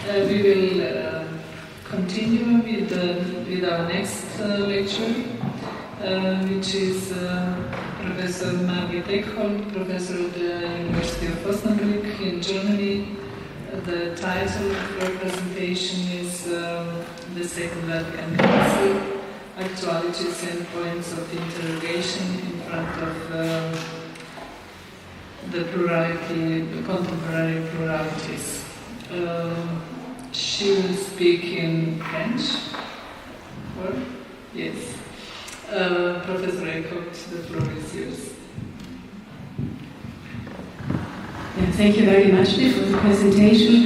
We will continue with our next lecture, which is Professor Margit Eckholt, professor at the University of Osnabrück in Germany. The title of her presentation is The Second Vatican Council, Actualities and Points of Interrogation in front of the plurality, the contemporary pluralities. She will speak in French. Or? Yes. Professor Eckholt, the floor is yours. Yeah, thank you very much for the presentation.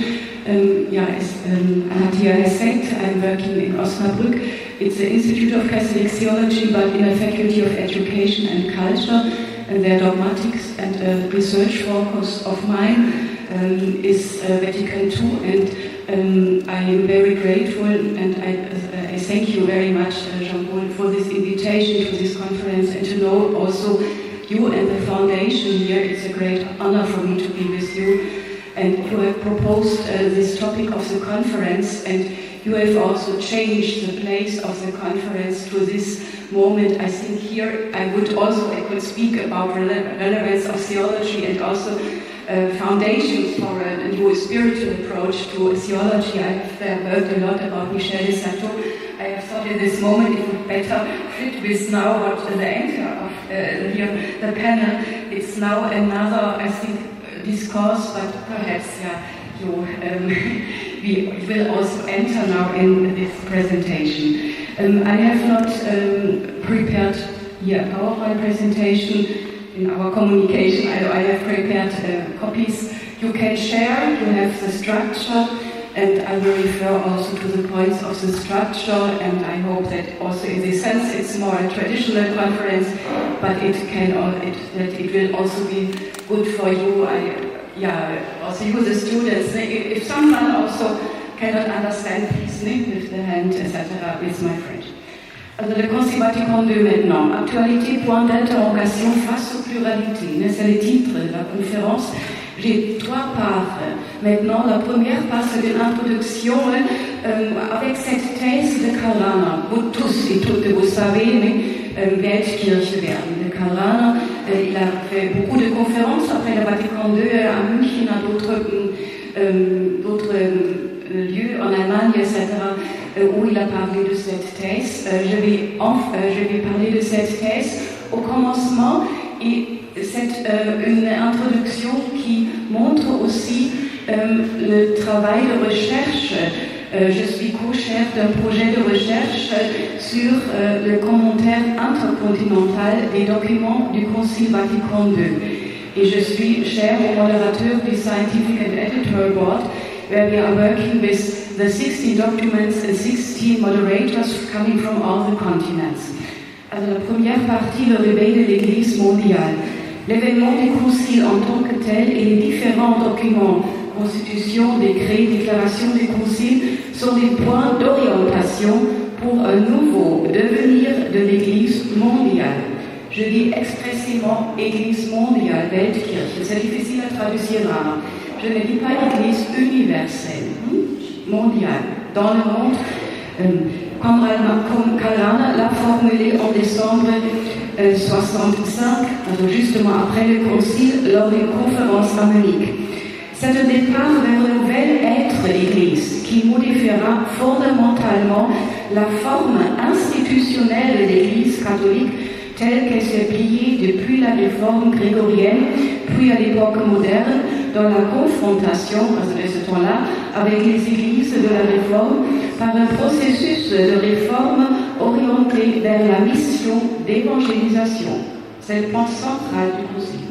As Anatia has said, I'm working in Osnabrück. It's the Institute of Catholic Theology, but in a Faculty of Education and Culture. And their dogmatics and research focus of mine is Vatican II, and I am very grateful, and I thank you very much, Jean-Paul, for this invitation to this conference, and to know also you and the foundation here. It's a great honor for me to be with you, and you have proposed this topic of the conference, and you have also changed the place of the conference to this moment. I think here I could speak about relevance of theology and also foundations for a new spiritual approach to theology. I've heard a lot about Michel de Sато. I have thought in this moment it would better fit with now what the anchor of the panel. It's now another, I think, discourse, but perhaps we will also enter now in this presentation. I have not prepared here a PowerPoint presentation. In our communication, I have prepared copies. You can share, you have the structure, and I will refer also to the points of the structure, and I hope that also in this sense it's more a traditional conference, but it will also be good for you. Also you, the students. If someone also cannot understand, please lift the hand, etc. with my French. Alors, le Concile Vatican II maintenant. Actualité, point d'interrogation face aux pluralités. C'est le titre de la conférence. J'ai trois parts. Maintenant, la première part, c'est une introduction avec cette thèse de Karl Rahner. Vous tous et toutes, vous savez, Weltkirche werden. De Karl Rahner, il a fait beaucoup de conférences après le Vatican II à München, à d'autres lieux en Allemagne, etc., où il a parlé de cette thèse. Je vais parler de cette thèse au commencement, et c'est une introduction qui montre aussi le travail de recherche. Je suis co-chef d'un projet de recherche sur le commentaire intercontinental des documents du Concile Vatican II. Et je suis chef et modérateur du Scientific and Editorial Board, where we are working with the 60 documents and 16 moderators coming from all the continents. Alors, la première partie, le réveil de l'Église mondiale. L'événement du Concile en tant que tel et les différents documents, constitution, décret, déclaration du Concile, sont des points d'orientation pour un nouveau devenir de l'Église mondiale. Je dis expressément Église mondiale, Weltkirche. C'est difficile à traduire. Je ne dis pas Église universelle, mondiale, dans le monde, comme Karl Rahner l'a formulé en décembre 65, also justement après le Concile, lors d'une conférence à Munich. C'est un départ vers un nouvel être d'Église qui modifiera fondamentalement la forme institutionnelle de l'Église catholique telle qu'elle s'est pliée depuis la réforme grégorienne, puis à l'époque moderne, dans la confrontation, de ce temps-là, avec les églises de la réforme, par un processus de réforme orienté vers la mission d'évangélisation. C'est le point central du Concile.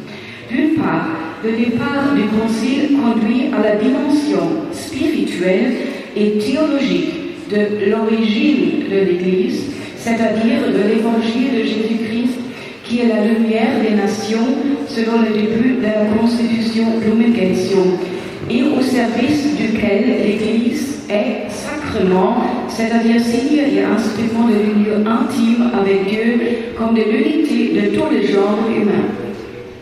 D'une part, le départ du Concile conduit à la dimension spirituelle et théologique de l'origine de l'Église, c'est-à-dire de l'Évangile de Jésus-Christ, qui est la lumière des nations, selon le début de la Constitution Lumen Gentium, et au service duquel l'Église est sacrement, c'est-à-dire signe et instrument de l'union intime avec Dieu, comme de l'unité de tout le genre humain.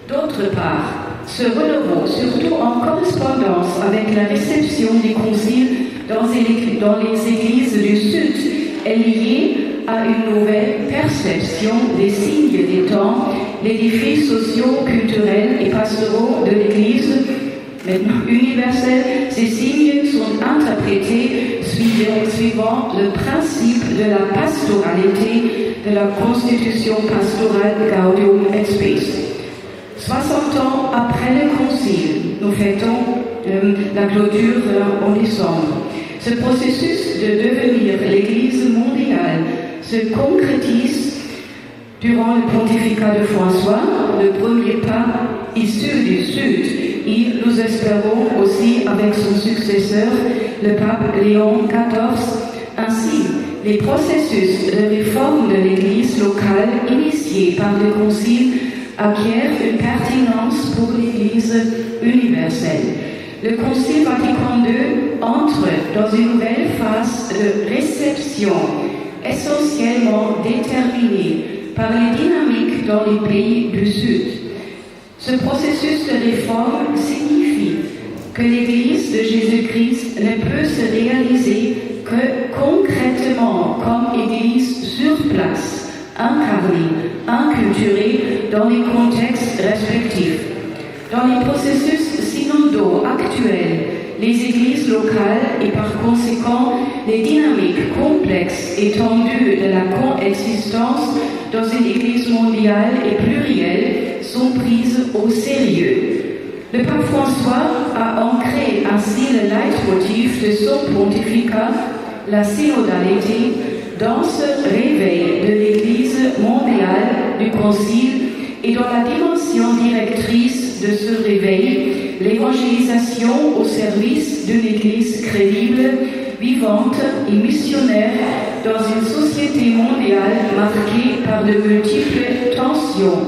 D'autre part, ce renouveau, surtout en correspondance avec la réception du Concile, dans les églises du Sud est liée à une nouvelle perception des signes des temps, les défis sociaux, culturels et pastoraux de l'Église. Maintenant universelle, ces signes sont interprétés suivant le principe de la pastoralité de la Constitution pastorale Gaudium et Spes. 60 ans après le Concile, nous fêtons la clôture en décembre. Ce processus de devenir l'Église mondiale se concrétise durant le pontificat de François, le premier pape issu du Sud, et nous espérons aussi avec son successeur, le pape Léon XIV. Ainsi, les processus de réforme de l'Église locale initiés par le Concile acquièrent une pertinence pour l'Église universelle. Le Concile Vatican II entre dans une nouvelle phase de réception essentiellement déterminée par les dynamiques dans les pays du Sud. Ce processus de réforme signifie que l'Église de Jésus-Christ ne peut se réaliser que concrètement comme Église sur place, incarnée, inculturée dans les contextes respectifs. Dans les processus synodaux actuels, les églises locales et par conséquent les dynamiques complexes et tendues de la coexistence dans une église mondiale et plurielle sont prises au sérieux. Le pape François a ancré ainsi le leitmotiv de son pontificat, la synodalité, dans ce réveil de l'Église mondiale du Concile et dans la dimension directrice de ce réveil, l'évangélisation au service d'une Église crédible, vivante et missionnaire dans une société mondiale marquée par de multiples tensions.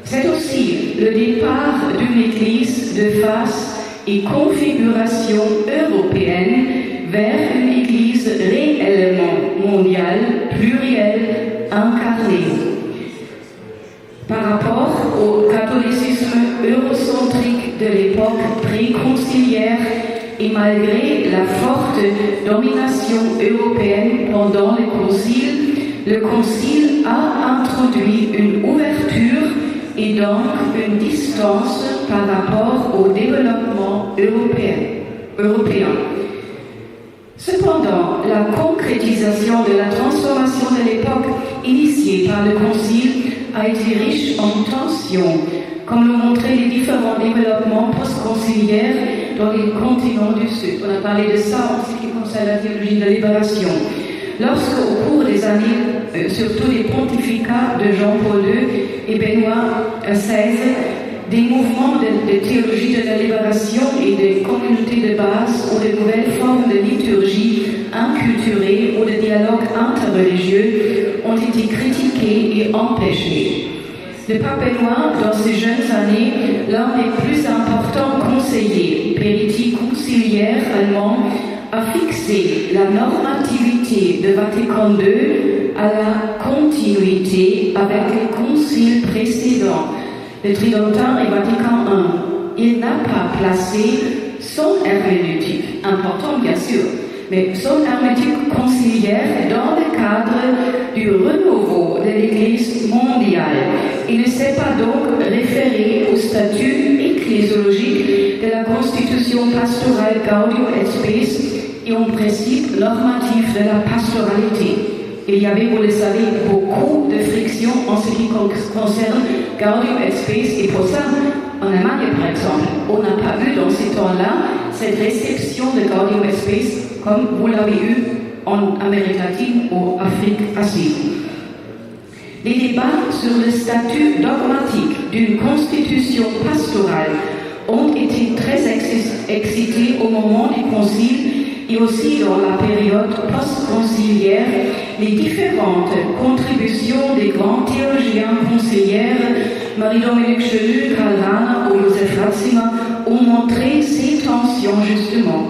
C'est aussi le départ d'une Église de face et configuration européenne vers une Église réellement mondiale, plurielle, incarnée. Par rapport au catholicisme eurocentrique de l'époque préconciliaire et malgré la forte domination européenne pendant le Concile a introduit une ouverture et donc une distance par rapport au développement européen. Cependant, la concrétisation de la transformation de l'époque initiée par le Concile a été riche en tensions, comme l'ont montré les différents développements post-conciliaires dans les continents du Sud. On a parlé de ça en ce qui concerne la théologie de la libération. Lorsque, au cours des années, surtout des pontificats de Jean-Paul II et Benoît XVI, des mouvements de théologie de la libération et des communautés de base ou de nouvelles formes de liturgie inculturée ou de dialogue interreligieux ont été critiqués et empêchés. Le pape Benoît, dans ses jeunes années, l'un des plus importants conseillers périti conciliaires allemands, a fixé la normativité de Vatican II à la continuité avec les conciles précédents, le Tridentin et Vatican I. Il n'a pas placé son herméneutique, important bien sûr, mais son herméneutique conciliaire dans le cadre du renouveau de l'Église mondiale. Il ne s'est pas donc référé au statut ecclésiologique de la Constitution pastorale Gaudium et Spes et au principe normatif de la pastoralité. Il y avait, vous le savez, beaucoup de frictions en ce qui concerne Gaudium et Spes, et pour ça, en Allemagne par exemple, on n'a pas vu dans ces temps-là cette réception de Gaudium et Spes comme vous l'avez eu en Amérique latine ou Afrique asiatique. Les débats sur le statut dogmatique d'une constitution pastorale ont été très excités au moment du concile et aussi dans la période post-conciliaire. Les différentes contributions des grands théologiens conciliaires, Marie-Dominique Chenu, Karl Rahner ou Joseph Ratzinger, ont montré ces tensions justement.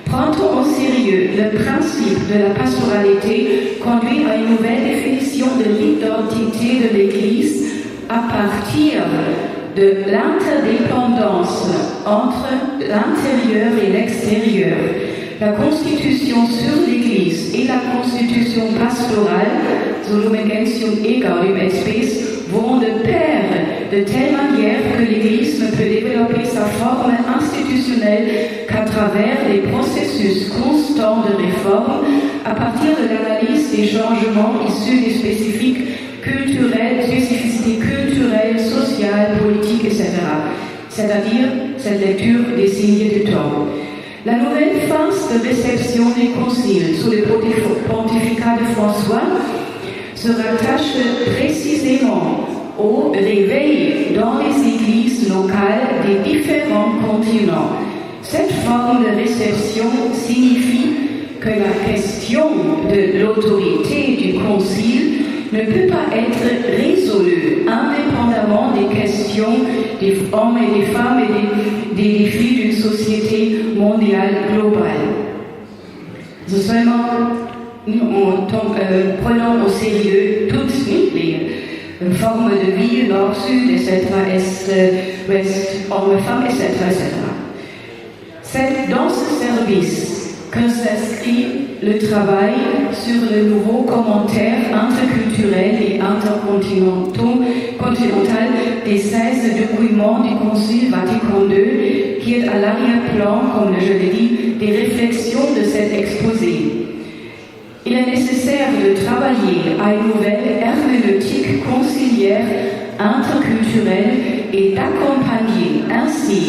Prend-on au sérieux le principe de la pastoralité conduit à une nouvelle définition de l'identité de l'Église à partir de l'interdépendance entre l'intérieur et l'extérieur, La Constitution sur l'Église et la Constitution pastorale, so Lumen Gentium et Gaudium et Spes, vont de pair de telle manière que l'Église ne peut développer sa forme institutionnelle qu'à travers des processus constants de réforme à partir de l'analyse des changements issus des spécificités culturelles, sociales, politiques, etc. C'est-à-dire cette lecture des signes du temps. La nouvelle phase de réception des conciles sous le pontificat de François se rattache précisément au réveil dans les églises locales des différents continents. Cette forme de réception signifie que la question de l'autorité du concile ne peut pas être résolue indépendamment des questions des hommes et des femmes et des défis d'une société mondiale globale. C'est seulement prenons au sérieux toutes les formes de vie, nord, sud, etc., est, ouest, hommes, femmes, etc., etc. C'est dans ce service que s'inscrit le travail sur le nouveau commentaire interculturel et intercontinental des 16 documents du Concile Vatican II, qui est à l'arrière-plan, comme je l'ai dit, des réflexions de cet exposé. Il est nécessaire de travailler à une nouvelle herméneutique conciliaire interculturelle et d'accompagner ainsi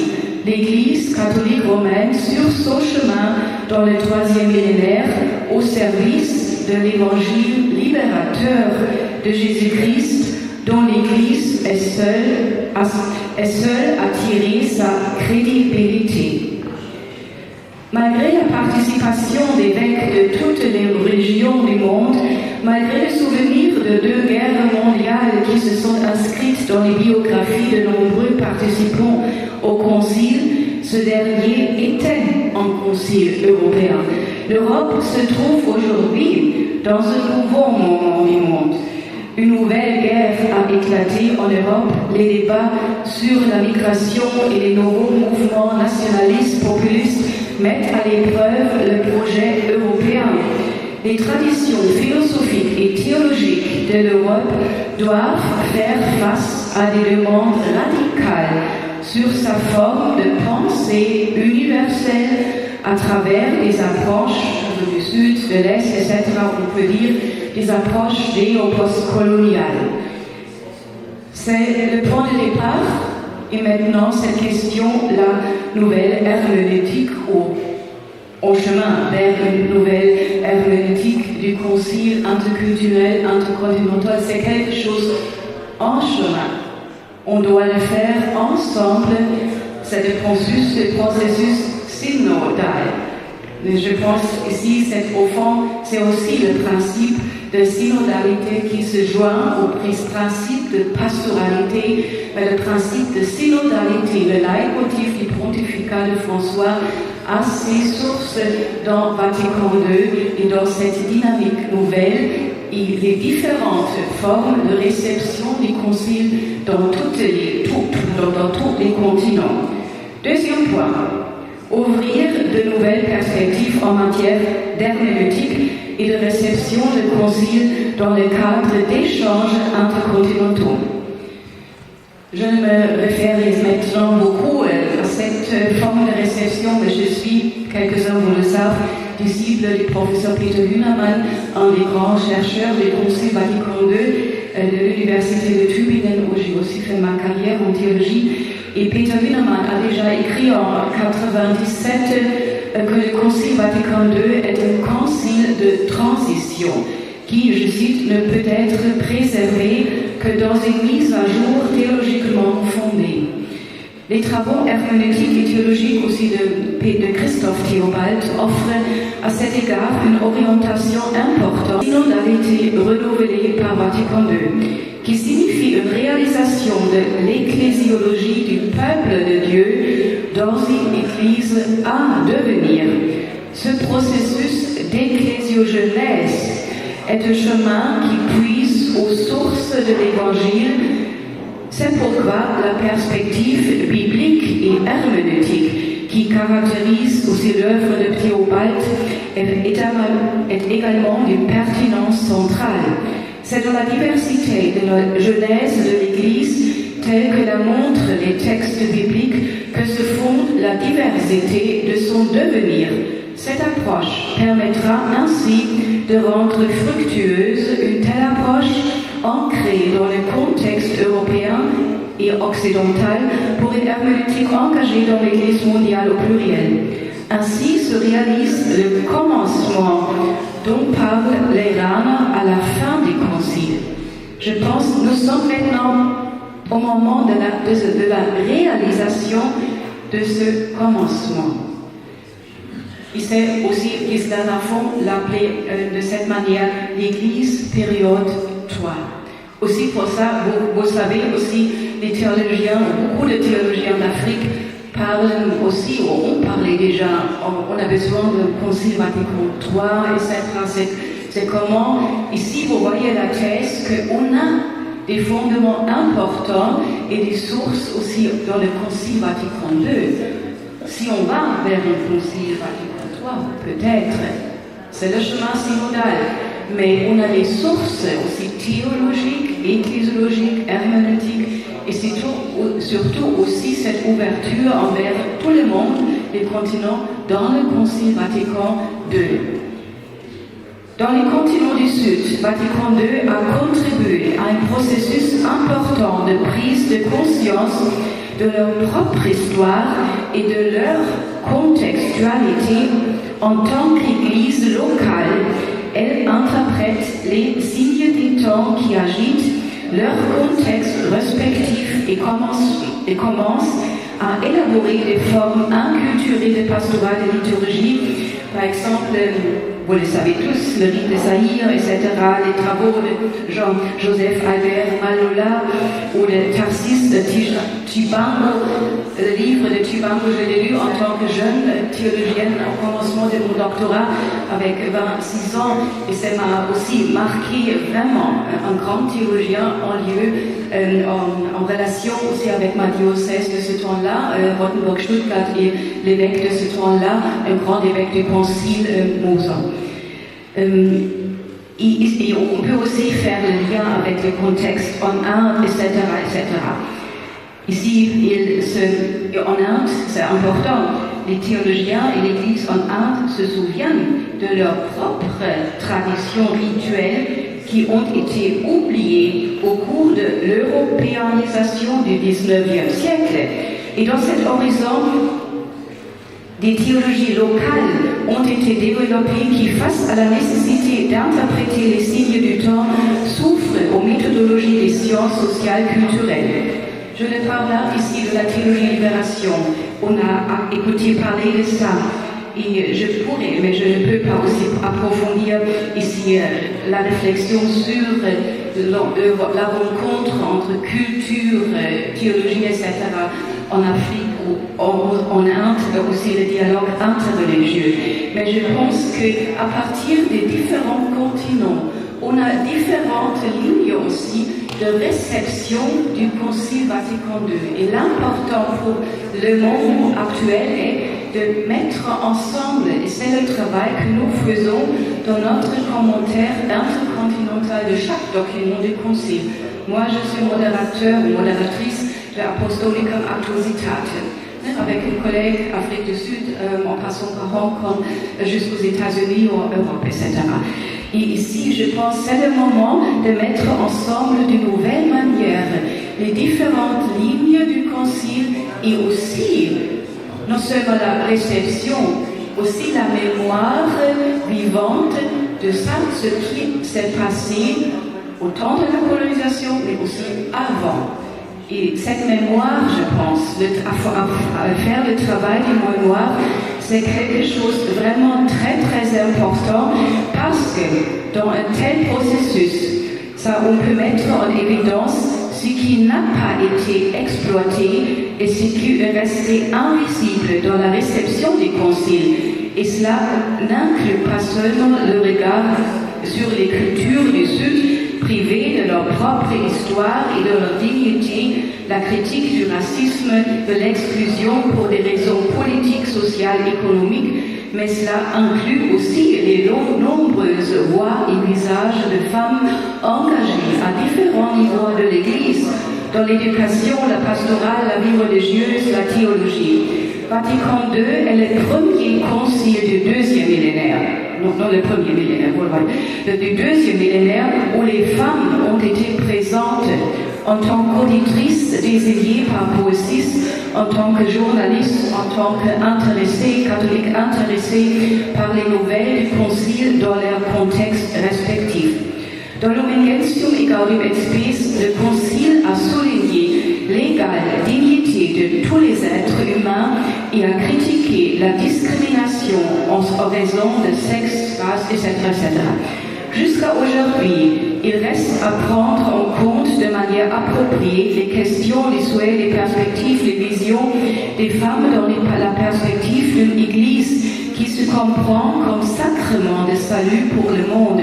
l'Église catholique romaine sur son chemin dans le 3e millénaire au service de l'évangile libérateur de Jésus-Christ, dont l'Église est seule à tirer sa crédibilité. Malgré la participation d'évêques de toutes les régions du monde, malgré le souvenir de 2 guerres mondiales qui se sont inscrites dans les biographies de nombreux participants au Concile, ce dernier était un Concile européen. L'Europe se trouve aujourd'hui dans un nouveau moment du monde. Une nouvelle guerre a éclaté en Europe. Les débats sur la migration et les nouveaux mouvements nationalistes populistes mettent à l'épreuve le projet européen. Les traditions philosophiques et théologiques de l'Europe doivent faire face à des demandes radicales sur sa forme de pensée universelle à travers des approches du Sud, de l'Est, etc. On peut dire des approches néo-postcoloniales. C'est le point de départ. Et maintenant, cette question, la nouvelle herméneutique au chemin vers une nouvelle herméneutique du concile interculturel, intercontinental, c'est quelque chose en chemin. On doit le faire ensemble. C'est le processus synodal. Mais je pense ici, au fond, c'est aussi le principe de synodalité qui se joint au principe de pastoralité, mais le principe de synodalité, le leitmotiv du pontificat de François a ses sources dans Vatican II et dans cette dynamique nouvelle et les différentes formes de réception du concile dans tous les continents. Deuxième point, ouvrir de nouvelles perspectives en matière d'herméneutique et de réception de concile dans le cadre d'échanges intercontinentaux. Je ne me réfère maintenant beaucoup à cette forme de réception, mais je suis, quelques-uns vous le savent, disciple du professeur Peter Hühnermann, un des grands chercheurs du Concile Vatican II de l'Université de Tübingen, où j'ai aussi fait ma carrière en théologie. Et Peter Hühnermann a déjà écrit en 1997 que le Concile Vatican II est un concile de transition qui, je cite, ne peut être préservé que dans une mise à jour théologiquement fondée. Les travaux herméneutiques et théologiques aussi de Christophe Theobald offrent à cet égard une orientation importante, une synodalité renouvelée par Vatican II, qui signifie une réalisation de l'ecclésiologie du peuple de Dieu dans une Église à devenir. Ce processus d'ecclésiogenèse est un chemin qui puise aux sources de l'Évangile. C'est pourquoi la perspective biblique et herméneutique qui caractérise aussi l'œuvre de Théobald actualité est également d'une pertinence centrale. C'est dans la diversité de la genèse de l'Église, telle que la montrent les textes bibliques, que se fonde la diversité de son devenir. Cette approche permettra ainsi de rendre fructueuse une telle approche ancrée dans le contexte européen et occidental pour une herméneutique engagée dans l'Église mondiale au pluriel. Ainsi se réalise le commencement dont parlent les rabbins à la fin du concile. Je pense que nous sommes maintenant au moment de la réalisation de ce commencement. Il s'est aussi, Gisela Lafont l'appelait de cette manière l'Église période 3. Aussi pour ça, vous savez aussi, les théologiens, beaucoup de théologiens d'Afrique parlent aussi, ou ont parlé déjà, on a besoin de Concile Vatican III, etc. C'est comment, ici vous voyez la thèse qu'on a des fondements importants et des sources aussi dans le Concile Vatican II. Si on va vers le Concile Vatican III, peut-être, c'est le chemin synodal. Mais on a des sources aussi théologiques, ecclésiologiques, herméneutiques, et surtout aussi cette ouverture envers tout le monde, les continents, dans le Concile Vatican II. Dans les continents du Sud, Vatican II a contribué à un processus important de prise de conscience de leur propre histoire et de leur contextualité en tant qu'Église locale. Elle interprète les signes des temps qui agitent leur contexte respectif et commence à élaborer des formes inculturées de pastorat et de liturgie. Par exemple, vous le savez tous, le rite de Zahir, etc., les travaux de Jean-Joseph Albert Malola ou de Tarsis de Tibango. Le livre de Tibango, je l'ai lu en tant que jeune théologienne au commencement de mon doctorat avec 26 ans, et ça m'a aussi marqué vraiment un grand théologien en relation aussi avec ma diocèse de ce temps-là, Rottenburg-Stuttgart, et l'évêque de ce temps-là, un grand évêque du concile Moser. Et on peut aussi faire le lien avec le contexte en Inde, etc., etc. Ici, en Inde, c'est important, les théologiens et l'Église en Inde se souviennent de leurs propres traditions rituelles qui ont été oubliées au cours de l'européanisation du XIXe siècle. Et dans cet horizon, des théologies locales ont été développées qui, face à la nécessité d'interpréter les signes du temps, s'ouvrent aux méthodologies des sciences sociales culturelles. Je ne parle là ici de la théologie libération. On a écouté parler de ça. Et je pourrais, mais je ne peux pas aussi approfondir ici la réflexion sur la rencontre entre culture, théologie, etc. en Afrique ou en Inde, aussi le dialogue interreligieux. Mais je pense qu'à partir des différents continents, on a différentes lignes aussi de réception du Concile Vatican II. Et l'important pour le monde actuel est de mettre ensemble, et c'est le travail que nous faisons dans notre commentaire intercontinental de chaque document du Concile. Moi, je suis modérateur ou modératrice de Apostolicum Actuositatem, avec une collègue Afrique du Sud, en passant par Hong Kong jusqu'aux États-Unis ou en Europe, etc. Et ici, je pense que c'est le moment de mettre ensemble de nouvelles manières les différentes lignes du Concile et aussi, non seulement la réception, aussi la mémoire vivante de ça, ce qui s'est passé au temps de la colonisation, mais aussi avant. Et cette mémoire, je pense, faire le travail de mémoire, c'est quelque chose de vraiment très très important parce que dans un tel processus, ça on peut mettre en évidence ce qui n'a pas été exploité et ce qui est resté invisible dans la réception des conciles. Et cela n'inclut pas seulement le regard sur les cultures du Sud, privés de leur propre histoire et de leur dignité, la critique du racisme, de l'exclusion pour des raisons politiques, sociales, économiques, mais cela inclut aussi les nombreuses voix et visages de femmes engagées à différents niveaux de l'Église, dans l'éducation, la pastorale, la vie religieuse, la théologie. Vatican II est le premier concile du deuxième millénaire, non le premier millénaire, du deuxième millénaire où les femmes ont été présentes en tant qu'auditrices désignées par Paul VI, en tant que journalistes, en tant qu'intéressés, catholiques intéressés par les nouvelles du concile dans leur contexte respectif. Dans Lumen Gentium et Gaudium et Spes, le concile a souligné l'égale dignité de tous les êtres humains et a critiqué la discrimination en raison de sexe, race, etc. Jusqu'à aujourd'hui, il reste à prendre en compte de manière appropriée les questions, les souhaits, les perspectives, les visions des femmes dans la perspective d'une Église qui se comprend comme sacrement de salut pour le monde.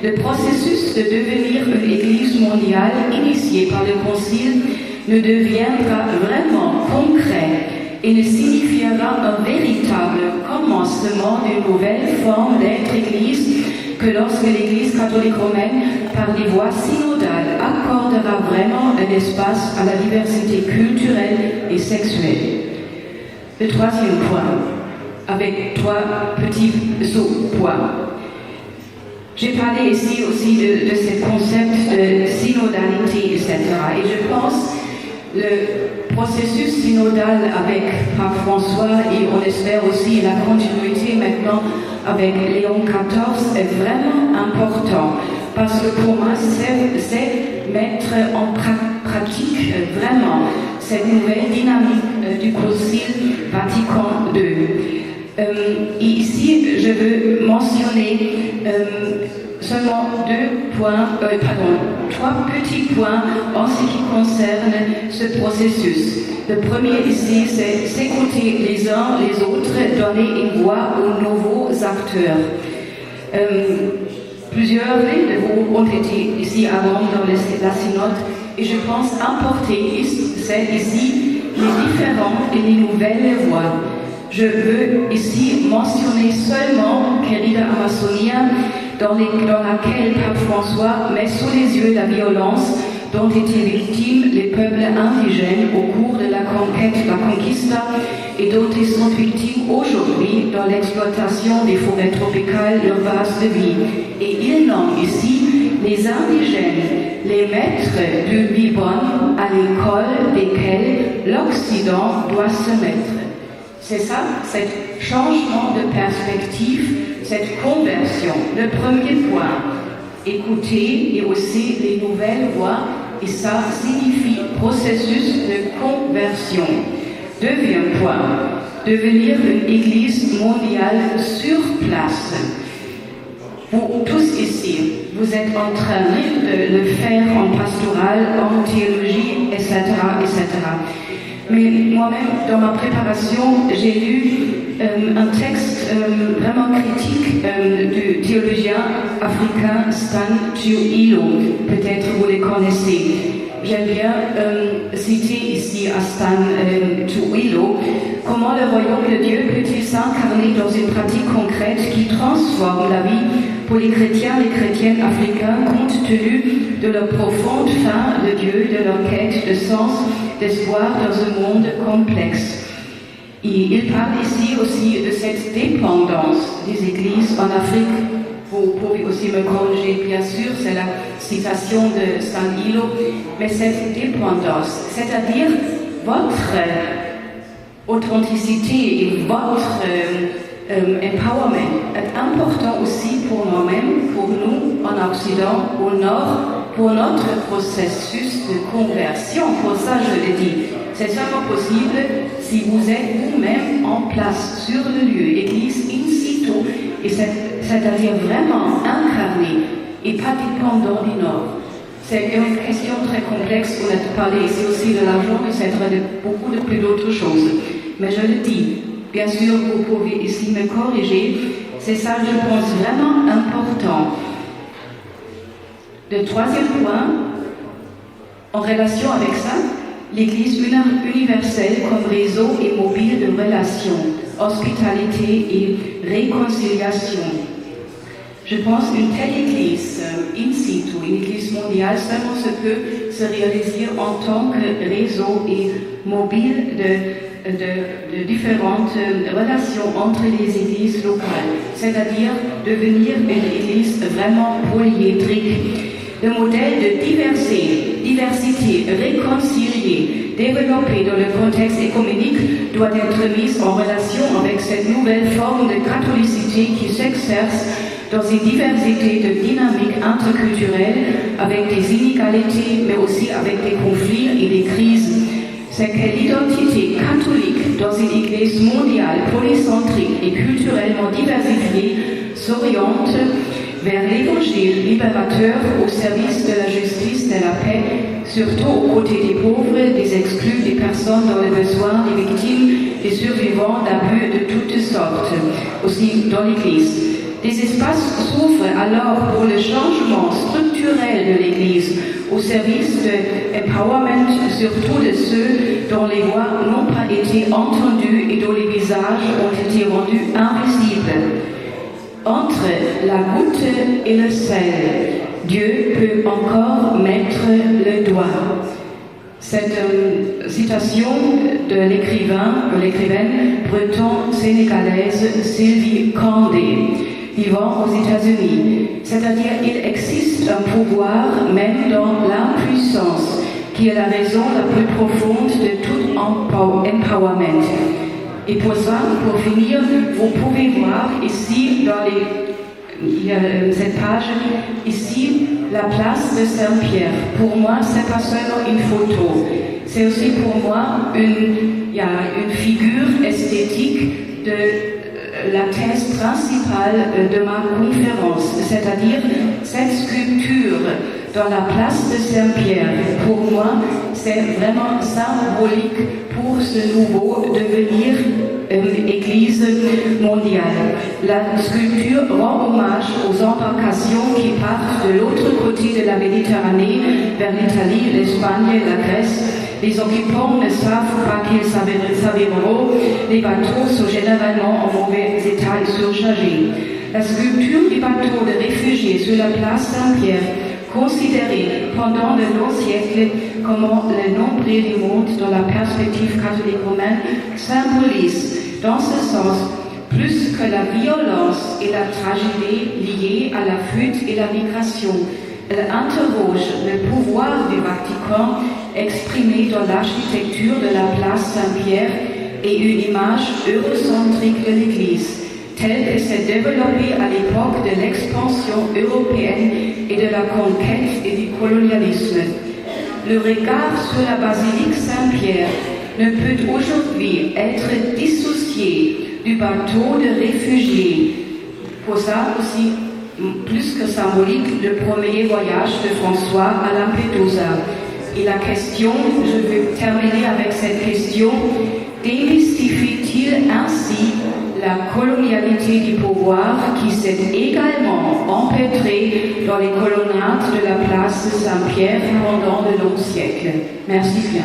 Le processus de devenir une Église mondiale initié par le Concile ne deviendra vraiment concret et ne signifiera un véritable commencement d'une nouvelle forme d'être Église que lorsque l'Église catholique romaine, par des voies synodales, accordera vraiment un espace à la diversité culturelle et sexuelle. Le troisième point, avec 3 petits sous-points. J'ai parlé ici aussi de ce concept de synodalité, etc. Et je pense le processus synodal avec Pape François et on espère aussi la continuité maintenant avec Léon XIV est vraiment important parce que pour moi c'est mettre en pratique vraiment cette nouvelle dynamique du Concile Vatican II. Et ici, je veux mentionner seulement 3 petits points en ce qui concerne ce processus. Le premier ici, c'est s'écouter les uns les autres, donner une voix aux nouveaux acteurs. Plusieurs de vous ont été ici avant dans la synode et je pense importer c'est ici les différentes et les nouvelles voix. Je veux ici mentionner seulement Querida Amazonia, dans laquelle Pape François met sous les yeux la violence dont étaient victimes les peuples indigènes au cours de la conquête, la conquista, et dont ils sont victimes aujourd'hui dans l'exploitation des forêts tropicales, leur base de vie. Et il nomme ici les indigènes, les maîtres du Vibonne à l'école desquels l'Occident doit se mettre. C'est ça, cet changement de perspective, cette conversion. Le premier point, écouter et aussi les nouvelles voix, et ça signifie processus de conversion. Deuxième point, devenir une église mondiale sur place. Vous tous ici, vous êtes en train de le faire en pastoral, en théologie, etc., etc. Mais moi-même, dans ma préparation, j'ai lu un texte vraiment critique du théologien africain Stan Tuilo. Peut-être vous les connaissez. J'aime bien citer ici à Stan Tuilo comment le royaume de Dieu peut-il s'incarner dans une pratique concrète qui transforme la vie pour les chrétiens et les chrétiennes africains compte tenu de leur profonde faim de Dieu, de leur quête de sens, d'espoir dans un monde complexe. Et il parle ici aussi de cette dépendance des églises en Afrique. Vous pouvez aussi me corriger, bien sûr, c'est la citation de Stan Tuilo, mais cette dépendance, c'est-à-dire votre authenticité et votre empowerment est important aussi pour nous-mêmes, pour nous en Occident, au Nord, pour notre processus de conversion. Pour ça, je le dis, c'est seulement possible si vous êtes vous-même en place sur le lieu, église in situ, et c'est-à-dire vraiment incarné et pas dépendant du Nord. C'est une question très complexe. On a parlé ici aussi de l'argent, etc., de beaucoup de plus d'autres choses. Mais je le dis, bien sûr, vous pouvez ici me corriger. C'est ça, je pense, vraiment important. Le troisième point, en relation avec ça, l'Église universelle comme réseau et mobile de relations, hospitalité et réconciliation. Je pense qu'une telle Église in situ, une Église mondiale, seulement se peut se réaliser en tant que réseau et mobile de différentes relations entre les églises locales, c'est-à-dire devenir une Église vraiment polyédrique. Le modèle de diversité réconciliée, développé dans le contexte économique, doit être mis en relation avec cette nouvelle forme de catholicité qui s'exerce dans une diversité de dynamiques interculturelles, avec des inégalités, mais aussi avec des conflits et des crises. C'est que l'identité catholique dans une Église mondiale, polycentrique et culturellement diversifiée s'oriente vers l'évangile libérateur au service de la justice, de la paix, surtout aux côtés des pauvres, des exclus, des personnes dans le besoin, des victimes, des survivants d'abus de toutes sortes, aussi dans l'Église. Des espaces s'ouvrent alors pour le changement structurel de l'Église, au service de empowerment, surtout de ceux dont les voix n'ont pas été entendues et dont les visages ont été rendus invisibles. Entre la goutte et le sel, Dieu peut encore mettre le doigt. Cette citation de l'écrivaine breton-sénégalaise Sylvie Candé, vivant aux États-Unis. C'est-à-dire, il existe un pouvoir, même dans l'impuissance, qui est la raison la plus profonde de tout empowerment. Et pour ça, pour finir, vous pouvez voir ici, il y a cette page, ici, la place de Saint-Pierre. Pour moi, c'est pas seulement une photo. C'est aussi pour moi une figure esthétique de la thèse principale de ma conférence, c'est-à-dire cette sculpture dans la place de Saint-Pierre. Pour moi, c'est vraiment symbolique pour ce nouveau devenir Église mondiale. La sculpture rend hommage aux embarcations qui partent de l'autre côté de la Méditerranée vers l'Italie, l'Espagne, la Grèce. Les occupants ne savent pas qu'ils s'avéreront. Les bateaux sont généralement en mauvais état et surchargés. La sculpture du bateau de réfugiés sur la place Saint-Pierre, considérée pendant de longs siècles comme le nombril du monde dans la perspective catholique romaine, symbolise, dans ce sens, plus que la violence et la tragédie liées à la fuite et la migration. Elle interroge le pouvoir du Vatican exprimé dans l'architecture de la place Saint-Pierre et une image eurocentrique de l'Église, telle que s'est développée à l'époque de l'expansion européenne et de la conquête et du colonialisme. Le regard sur la basilique Saint-Pierre ne peut aujourd'hui être dissocié du bateau de réfugiés. Pour ça aussi, plus que symbolique, le premier voyage de François à Lampedusa. Et la question, je vais terminer avec cette question, démystifie-t-il ainsi la colonialité du pouvoir qui s'est également empêtrée dans les colonnades de la place Saint-Pierre pendant de longs siècles? Merci bien.